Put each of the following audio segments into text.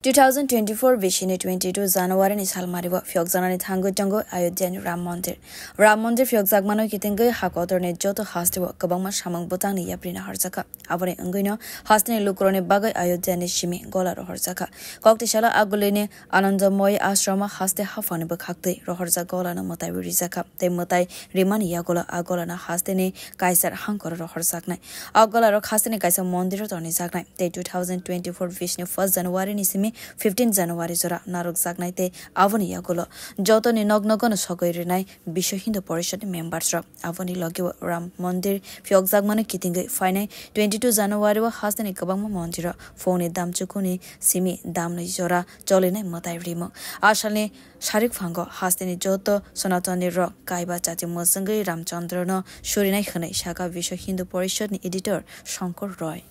2024 Vishini 22 January ni salmariwa fyokjanani thangu jango Ayodhya Ram Mandir fyokjagmano kitingai hakotorne joto hastewa kabangma samang botangni yaprina harjaka abone angoino hastene lukrone bagai Ayodhya ni shimi gola roharjaka koktishala agulene Anandamoy ashrama haste hafani bakhakte roharja gola na motai rizaka te motai rimani yagola agola na hastene kaisar hankor roharjaknai agola ro hastene kaisa mondir torni jaknai te 2024 Vishni 1 January ni simi 15 January jora narok jaknaite avoni yagulo jotoni nognogon sogoirinai Bisho Hindu Porishad members ra avoni lagi Ram Mandir fyokjagmano kitingai fainai 22 January wa hasteni kabangma mondir phone dam chukuni simi damnai jora cholenai motai rimo ashalne sharik phango hasteni joto sonatani ro kaiba chati mosangai Ramchandra no shurinai khanai shaka Bisho Hindu Porishad ni editor Shankar Roy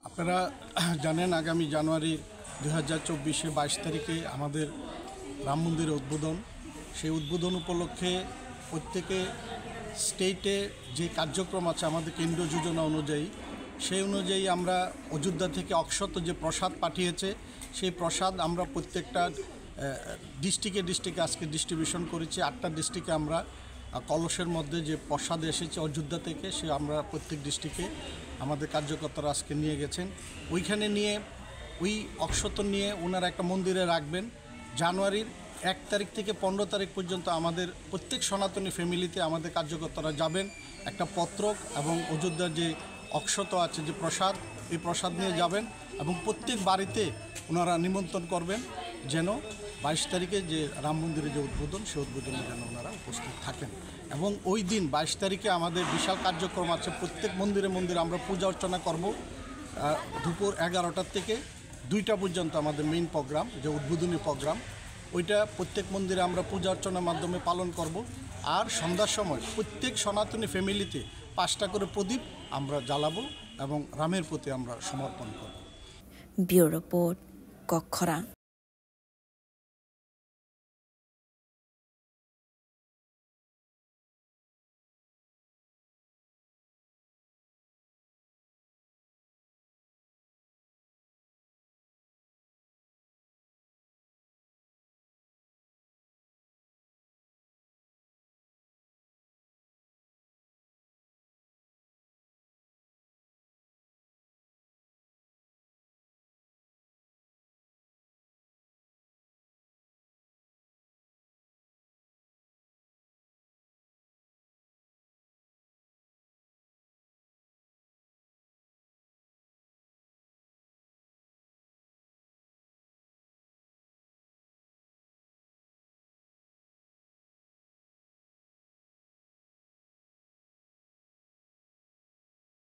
আপনারা জানেন আগামী জানুয়ারি 2024 22 তারিখে আমাদের রাম মন্দিরের উদ্বোধন সেই উদ্বোধন উপলক্ষে প্রত্যেকে স্টেটে যে কার্যক্রম আছে আমাদের কেন্দ্রীয় যোজনা অনুযায়ী সেই অনুযায়ী আমরা অযোধ্যা থেকে অক্ষত যে প্রসাদ পাঠিয়েছে সেই প্রসাদ আমরা প্রত্যেকটা ডিস্ট্রিক্টে আজকে ডিস্ট্রিবিউশন করেছি 8টা ডিস্ট্রিক্টে আমরা কলসের মধ্যে যে প্রসাদ এসেছে অযোধ্যা থেকে সে আমরা প্রত্যেক ডিস্ট্রিক্টে আমাদের কার্যকর্তারা আজকে নিয়ে গেছেন ওইখানে নিয়ে ওই অক্ষত নিয়ে ওনারা একটা মন্দিরে রাখবেন জানুয়ারির 1 তারিখ থেকে 15 তারিখ পর্যন্ত আমাদের প্রত্যেক সনাতনী ফ্যামিলিতে আমাদের কার্যকর্তারা যাবেন একটা পত্রক এবং অযোধ্যার যে অক্ষত আছে যে প্রসাদ এই প্রসাদ নিয়ে যাবেন এবং প্রত্যেক বাড়িতে ওনারা নিমন্ত্রণ করবেন যেন 22 তারিখে যে রাম মন্দিরের যে উদ্বোধন সেই উদ্বোধনে যেন ওনারা উপস্থিত থাকেন এবং ওই দিন 22 তারিখে আমাদের বিশাল কার্যক্রম আছে প্রত্যেক মন্দিরে আমরা পূজা অর্চনা করব দুপুর 11টা থেকে 2টা পর্যন্ত আমাদের মেইন প্রোগ্রাম যে উদ্বোধনী প্রোগ্রাম ওইটা প্রত্যেক মন্দিরে আমরা পূজা অর্চনার মাধ্যমে পালন করব আর সন্ধ্যার সময় প্রত্যেক সনাতনী ফ্যামিলিতে 5টা করে প্রদীপ আমরা জ্বালাবো এবং রামের প্রতি আমরা সমর্পণ করব। Bureau report কক্ষরা।